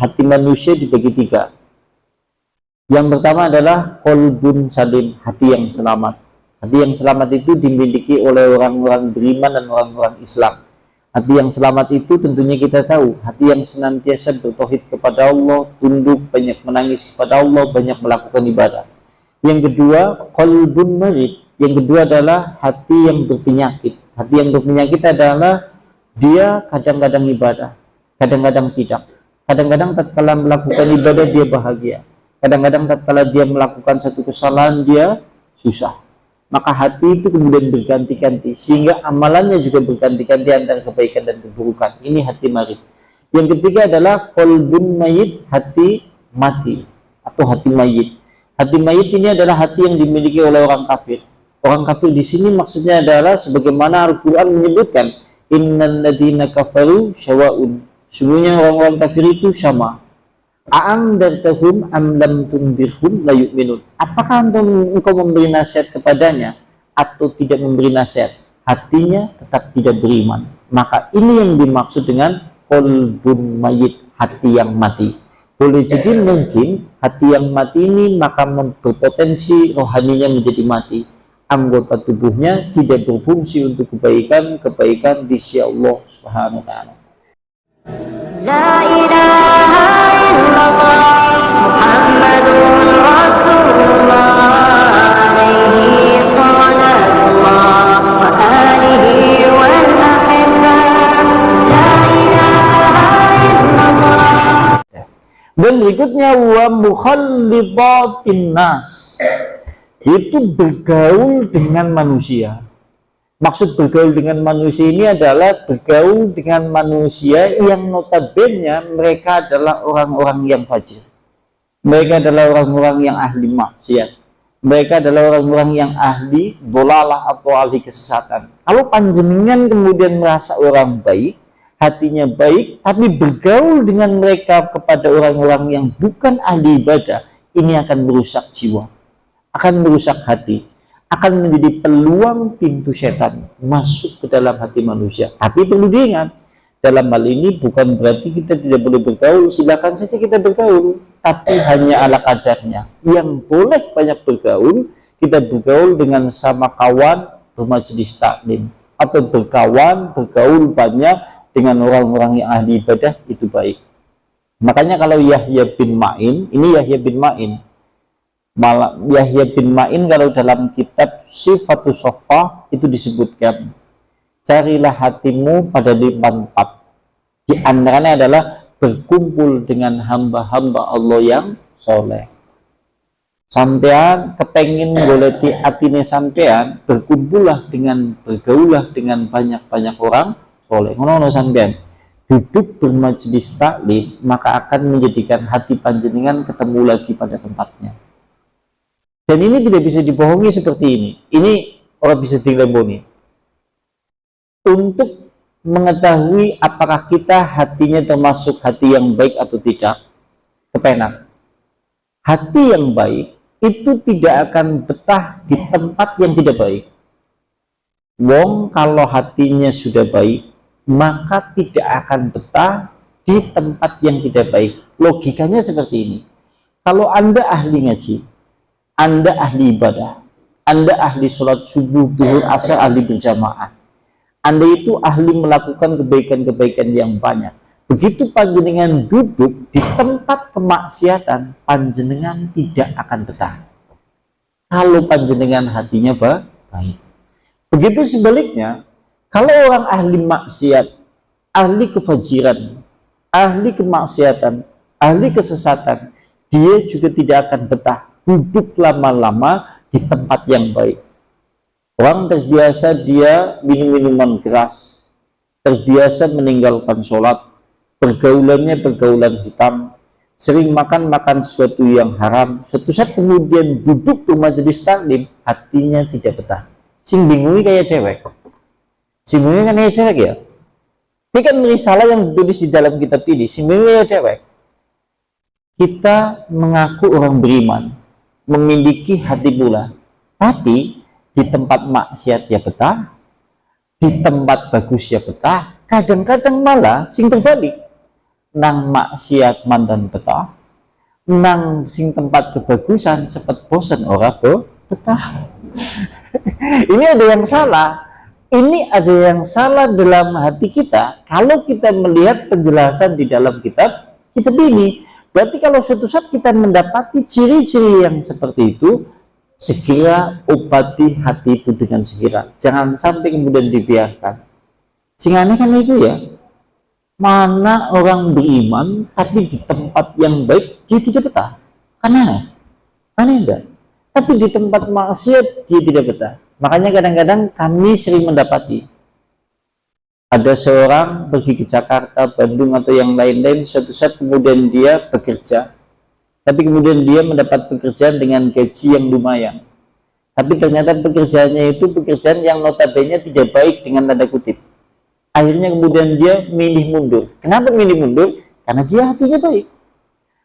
hati manusia dibagi tiga. Yang pertama adalah qalbun salim, hati yang selamat. Hati yang selamat itu dimiliki oleh orang-orang beriman dan orang-orang Islam. Hati yang selamat itu tentunya kita tahu, hati yang senantiasa bertauhid kepada Allah, tunduk, banyak menangis kepada Allah, banyak melakukan ibadah. Yang kedua, qalbun marid. Yang kedua adalah hati yang berpenyakit. Hati yang berpenyakit adalah dia kadang-kadang ibadah, kadang-kadang tidak. Kadang-kadang tatkala melakukan ibadah dia bahagia. Kadang-kadang tatkala dia melakukan satu kesalahan dia susah. Maka hati itu kemudian berganti-ganti, sehingga amalannya juga berganti-ganti antara kebaikan dan keburukan. Ini hati marid. Yang ketiga adalah qalbun mayit, hati mati atau hati mayit. Hati mayit ini adalah hati yang dimiliki oleh orang kafir. Orang kafir di sini maksudnya adalah sebagaimana Al-Quran menyebutkan, innal ladzina kafaru syawa'un. Sungguhnya orang-orang kafir itu sama. A'andartahum am lam tundirhum la yu'minun. Apakah engkau memberi nasihat kepadanya atau tidak memberi nasihat? Hatinya tetap tidak beriman. Maka ini yang dimaksud dengan qalbun mayit, hati yang mati. Boleh jadi mungkin hati yang mati ini maka berpotensi rohaninya menjadi mati. Anggota tubuhnya tidak berfungsi untuk kebaikan di sisi Allah Subhanahu wa taala. La ilaha illallah Muhammadun Rasulullah alaihi salatullah wa alihi wal ahibbah. La ilaha illallah. Dan berikutnya wa mukhallidatin nas, itu bergaul dengan manusia. Maksud bergaul dengan manusia ini adalah bergaul dengan manusia yang notabene mereka adalah orang-orang yang fajir. Mereka adalah orang-orang yang ahli maksiat. Mereka adalah orang-orang yang ahli dolalah atau ahli kesesatan. Kalau panjenengan kemudian merasa orang baik, hatinya baik, tapi bergaul dengan mereka kepada orang-orang yang bukan ahli ibadah, ini akan merusak jiwa, akan merusak hati, akan menjadi peluang pintu setan masuk ke dalam hati manusia. Tapi perlu diingat, dalam hal ini bukan berarti kita tidak boleh bergaul. Silakan saja kita bergaul, tapi hanya ala kadarnya. Yang boleh banyak bergaul, kita bergaul dengan sama kawan bermajelis taklim, atau bergaul banyak dengan orang-orang yang ahli ibadah, itu baik. Makanya kalau Yahya bin Ma'in, ini Yahya bin Ma'in, Yahya bin Ma'in kalau dalam kitab Sifatus Shaffah itu disebutkan, carilah hatimu pada 4. Di antaranya adalah berkumpul dengan hamba-hamba Allah yang soleh. Sampean kepengin goleti atine sampean, bergaulah dengan banyak-banyak orang soleh. Ngono sampean duduk bermajelis taklim, maka akan menjadikan hati panjenengan ketemu lagi pada tempatnya. Dan ini tidak bisa dibohongi seperti ini. Ini orang bisa dilemboni. Untuk mengetahui apakah kita hatinya termasuk hati yang baik atau tidak, kepenak. Hati yang baik itu tidak akan betah di tempat yang tidak baik. Wong kalau hatinya sudah baik, maka tidak akan betah di tempat yang tidak baik. Logikanya seperti ini. Kalau Anda ahli ngaji, Anda ahli ibadah, Anda ahli sholat subuh, duhur, asar, ahli berjamaah, Anda itu ahli melakukan kebaikan-kebaikan yang banyak. Begitu panjenengan duduk di tempat kemaksiatan, panjenengan tidak akan betah. Kalau panjenengan hatinya baik. Begitu sebaliknya, kalau orang ahli maksiat, ahli kefajiran, ahli kemaksiatan, ahli kesesatan, dia juga tidak akan betah duduk lama-lama di tempat yang baik. Orang terbiasa dia minum minuman keras, terbiasa meninggalkan sholat, pergaulannya pergaulan hitam, sering makan sesuatu yang haram. Suatu saat kemudian duduk di majelis taklim, hatinya tidak betah. Sing bingungi kayak dewek. Sing bingungi kan kayak dewek ya. Ini kan risalah yang ditulis di dalam kitab ini. Sing bingungi kayak dewek. Kita mengaku orang beriman, memiliki hati pula, tapi di tempat maksiat ya betah, di tempat bagus ya betah. Kadang-kadang malah sing terbalik. nang maksiat mantan betah, nang sing tempat kebagusan cepet bosan ora betah. Ini ada yang salah. Ini ada yang salah dalam hati kita kalau kita melihat penjelasan di dalam kitab ini. Berarti kalau suatu saat kita mendapati ciri-ciri yang seperti itu, segera obati hati itu dengan segera. Jangan sampai kemudian dibiarkan. Sing aneh kan itu ya, mana orang beriman tapi di tempat yang baik dia tidak betah. Kan aneh enggak? Tapi di tempat maksiat dia tidak betah. Makanya kadang-kadang kami sering mendapati ada seorang pergi ke Jakarta, Bandung atau yang lain-lain, suatu saat kemudian dia bekerja, tapi kemudian dia mendapat pekerjaan dengan gaji yang lumayan, tapi ternyata pekerjaannya itu pekerjaan yang notabene tidak baik dengan tanda kutip. Akhirnya kemudian dia milih mundur. Kenapa milih mundur? Karena dia hatinya baik.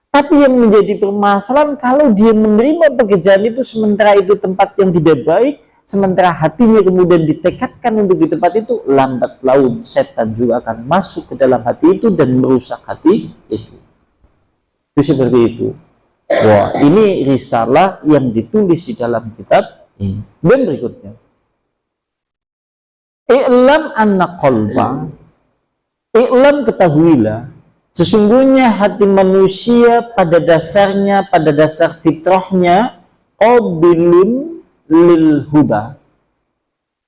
Tapi yang menjadi permasalahan kalau dia menerima pekerjaan itu sementara itu tempat yang tidak baik, sementara hatinya kemudian ditekadkan untuk di tempat itu, lambat laun setan juga akan masuk ke dalam hati itu dan merusak hati itu. Itu seperti itu. Wah, ini risalah yang ditulis di dalam kitab ini. Dan berikutnya, i'lam anna qalba, i'lam ketahuilah, sesungguhnya hati manusia pada dasarnya, pada dasar fitrahnya, qabilun lil huda.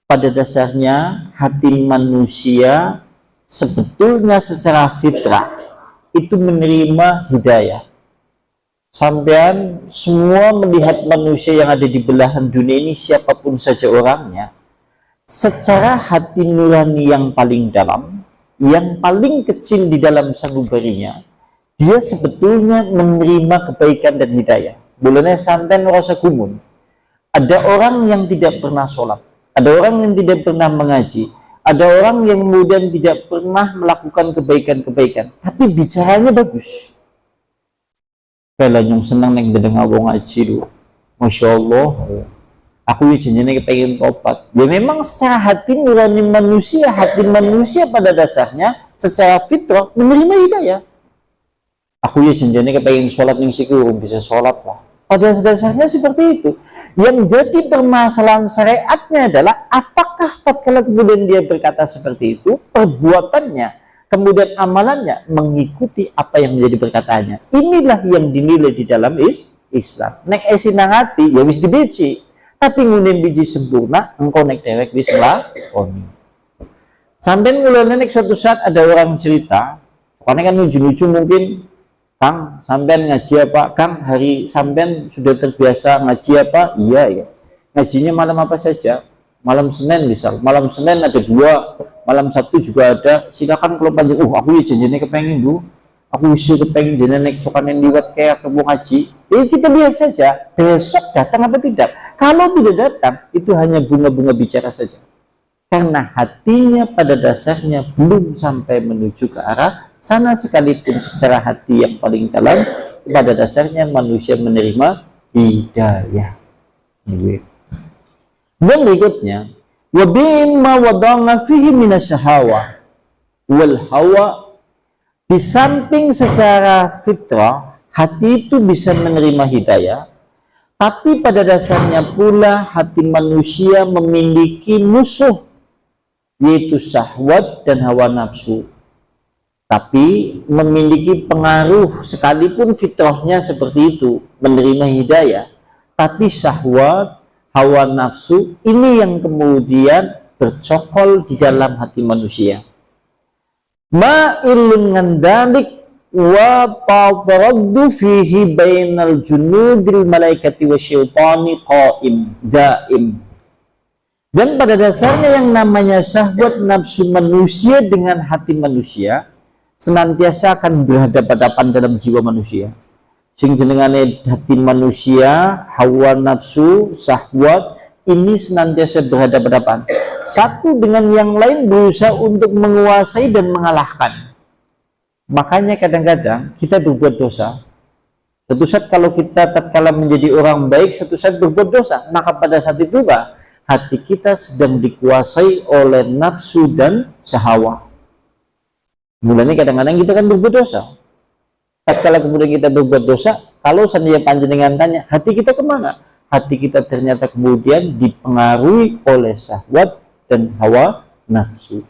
Pada dasarnya hati manusia sebetulnya secara fitrah itu menerima hidayah. Sampean semua melihat manusia yang ada di belahan dunia ini, siapapun saja orangnya, secara hati nurani yang paling dalam, yang paling kecil di dalam sanubarinya, dia sebetulnya menerima kebaikan dan hidayah. Bulannya santen rasa gumun. Ada orang yang tidak pernah sholat, ada orang yang tidak pernah mengaji, ada orang yang kemudian tidak pernah melakukan kebaikan-kebaikan, tapi bicaranya bagus. Kalau yang senang yang dengar wong ngaji lu, masya Allah, aku janjinya kepengen tobat. Ya memang secara hati nurani manusia, hati manusia pada dasarnya secara fitrah menerima hidayah. Aku ya janjinya kepengen sholat ning siku, bisa sholat lah. Pada dasarnya seperti itu. Yang jadi permasalahan syariatnya adalah apakah tatkala kemudian dia berkata seperti itu, perbuatannya, kemudian amalannya mengikuti apa yang menjadi perkataannya. Inilah yang dinilai di dalam Islam. Nek esinang hati ya wis dibiji, tapi ngunin biji sempurna engkau nek dewek wis lakoni. Sampai mulai nek suatu saat ada orang cerita, karena kan lucu-lucu mungkin, Kang, sampean ngaji apa? Kang, hari sampean sudah terbiasa ngaji apa? Iya ya. Ngajinya malam apa saja? Malam Senin misal. Malam Senin ada 2, malam Sabtu juga ada. Silakan kalau panjang. Aku ya janjinya kepengen bu. Aku bisa kepengen janjinya nek sokanen liwat kayak ketemu ngaji. Kita lihat saja. Besok datang apa tidak? Kalau tidak datang, itu hanya bunga-bunga bicara saja. Karena hatinya pada dasarnya belum sampai menuju ke arah sana, sekalipun secara hati yang paling dalam pada dasarnya manusia menerima hidayah. Dan berikutnya, wa bimma wadana fihi minasyahawa wal hawa, di samping secara fitrah hati itu bisa menerima hidayah, tapi pada dasarnya pula hati manusia memiliki musuh, yaitu syahwat dan hawa nafsu. Tapi memiliki pengaruh, sekalipun fitrahnya seperti itu menerima hidayah, tapi syahwat, hawa nafsu ini yang kemudian bercokol di dalam hati manusia. Ma'ilun ngandalik wa taraddu fihi bainal junudil malaikati wa syaitani qaim daim. Dan pada dasarnya yang namanya syahwat nafsu manusia dengan hati manusia senantiasa akan berhadapan-hadapan dalam jiwa manusia. Sing jenengane hati manusia, hawa nafsu, syahwat ini senantiasa berhadapan-hadapan. Satu dengan yang lain berusaha untuk menguasai dan mengalahkan. Makanya kadang-kadang kita berbuat dosa. Suatu saat kalau kita tatkala menjadi orang baik, suatu saat berbuat dosa, maka pada saat itu hati kita sedang dikuasai oleh nafsu dan syahwat. Mulanya kadang-kadang kita kan berbuat dosa. Tatkala kemudian kita berbuat dosa, kalau seandainya panjenengan tanya, hati kita kemana? Hati kita ternyata kemudian dipengaruhi oleh syahwat dan hawa nafsu.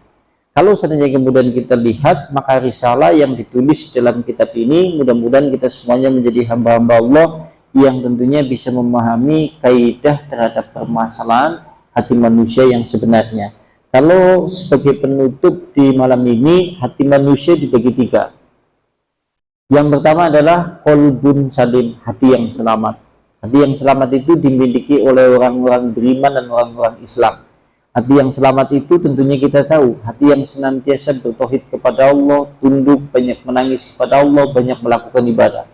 Kalau seandainya kemudian kita lihat, maka risalah yang ditulis dalam kitab ini, mudah-mudahan kita semuanya menjadi hamba-hamba Allah yang tentunya bisa memahami kaidah terhadap permasalahan hati manusia yang sebenarnya. Kalau sebagai penutup di malam ini, hati manusia dibagi tiga. Yang pertama adalah qalbun salim, hati yang selamat. Hati yang selamat itu dimiliki oleh orang-orang beriman dan orang-orang Islam. Hati yang selamat itu tentunya kita tahu, hati yang senantiasa bertauhid kepada Allah, tunduk, banyak menangis kepada Allah, banyak melakukan ibadah.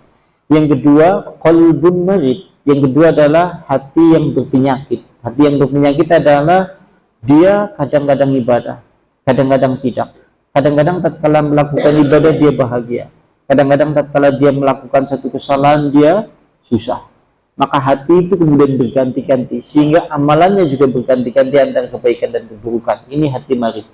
Yang kedua, qalbun marid. Yang kedua adalah hati yang berpenyakit. Hati yang berpenyakit adalah dia kadang-kadang ibadah, kadang-kadang tidak. Kadang-kadang tatkala melakukan ibadah dia bahagia. Kadang-kadang tatkala dia melakukan satu kesalahan dia susah. Maka hati itu kemudian berganti-ganti, sehingga amalannya juga berganti-ganti antara kebaikan dan keburukan. Ini hati marid.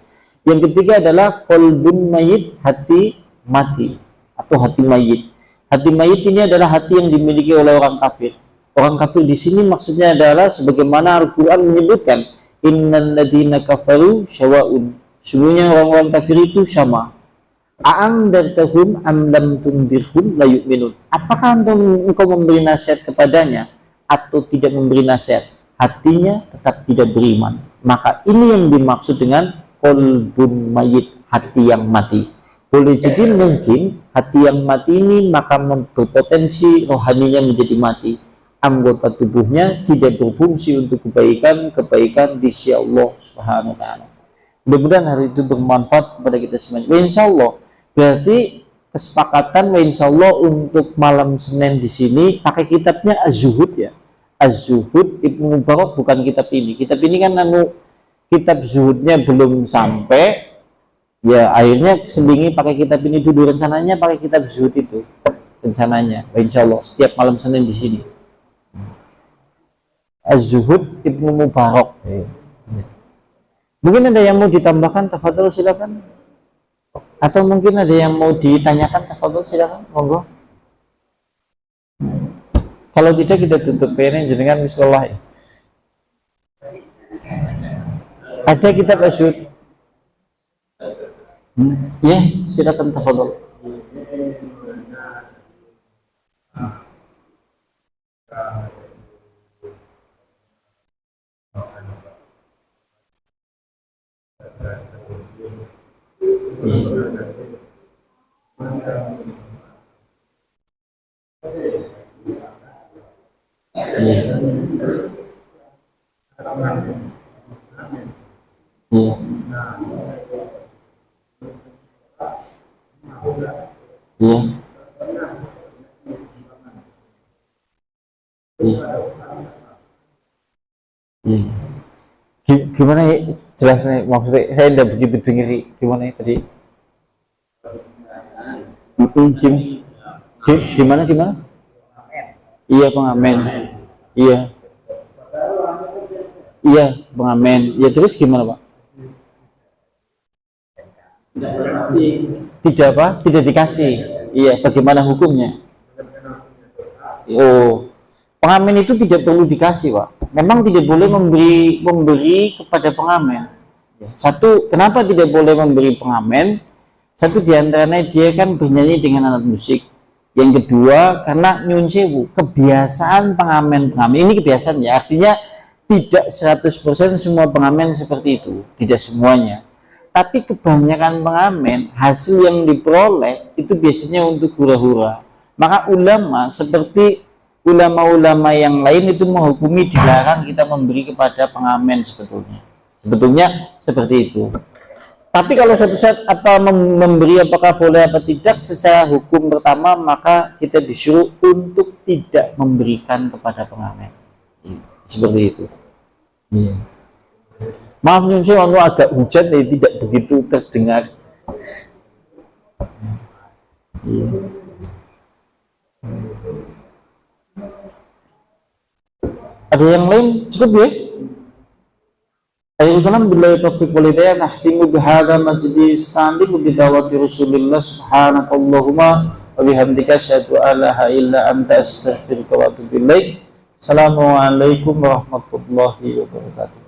Yang ketiga adalah qalbun mayit, hati mati atau hati mayit. Hati mayit ini adalah hati yang dimiliki oleh orang kafir. Orang kafir di sini maksudnya adalah sebagaimana Al-Quran menyebutkan, innal ladzina kafaru syawa'un. Semuanya orang-orang kafir itu sama. A'andartahum am lam tundirhum la yu'minun. Apakah engkau memberi nasihat kepadanya atau tidak memberi nasihat? Hatinya tetap tidak beriman. Maka ini yang dimaksud dengan qalbun mayit, hati yang mati. Boleh jadi mungkin hati yang mati ini maka berpotensi rohaninya menjadi mati. Anggota tubuhnya tidak berfungsi untuk kebaikan di sisi Allah Subhanahu wa taala. Mudah-mudahan hari itu bermanfaat kepada kita semuanya. Insya Allah. Berarti kesepakatan insya Allah untuk malam Senin di sini pakai kitabnya Az-Zuhud ya. Az-Zuhud Ibnu Mubarak, bukan kitab ini. Kitab ini kan kitab zuhudnya belum sampai. Ya akhirnya selingi pakai kitab ini dulu, rencananya pakai kitab zuhud itu. Rencananya insya Allah setiap malam Senin di sini. Az-Zuhud Ibnu Mubarak. Mungkin ada yang mau ditambahkan, tafadhol silakan. Atau mungkin ada yang mau ditanyakan, tafadhol silakan, monggo. Kalau tidak kita tutup ini jenengan bismillah. Ada kitab Az-Zuhud. Ya, silakan tafadhol. Gimana ya jelasnya, maksudnya saya tidak begitu dengar gimana ya tadi. Gimana? Iya pengamen. Iya pengamen. Ya terus gimana Pak? Tidak apa? Tidak dikasih. Iya, bagaimana hukumnya? Oh, pengamen itu tidak perlu dikasih Pak. Memang tidak boleh memberi kepada pengamen. Satu, kenapa tidak boleh memberi pengamen? Satu diantaranya dia kan bernyanyi dengan alat musik. Yang kedua, karena nyun sewu, kebiasaan pengamen ini kebiasaan ya, artinya tidak 100% semua pengamen seperti itu, tidak semuanya. Tapi kebanyakan pengamen hasil yang diperoleh itu biasanya untuk hura-hura. Maka ulama seperti ulama-ulama yang lain itu menghukumi dilarang kita memberi kepada pengamen sebetulnya seperti itu. Tapi kalau suatu saat memberi apakah boleh apa tidak, secara hukum pertama maka kita disuruh untuk tidak memberikan kepada pengamen seperti itu. Maaf nih saya agak hujan jadi tidak begitu terdengar. Ada yang lain cukup ya? Akhirul kalam billahi taufiq wal hidayah. Nahtimu bihadza majlis ta'limu bidawati Rasulillah subhanakallahumma wa bihamdika asyhadu an la ilaha illa anta astaghfiruka wa atubu ilaik. Assalamualaikum warahmatullahi wabarakatuh.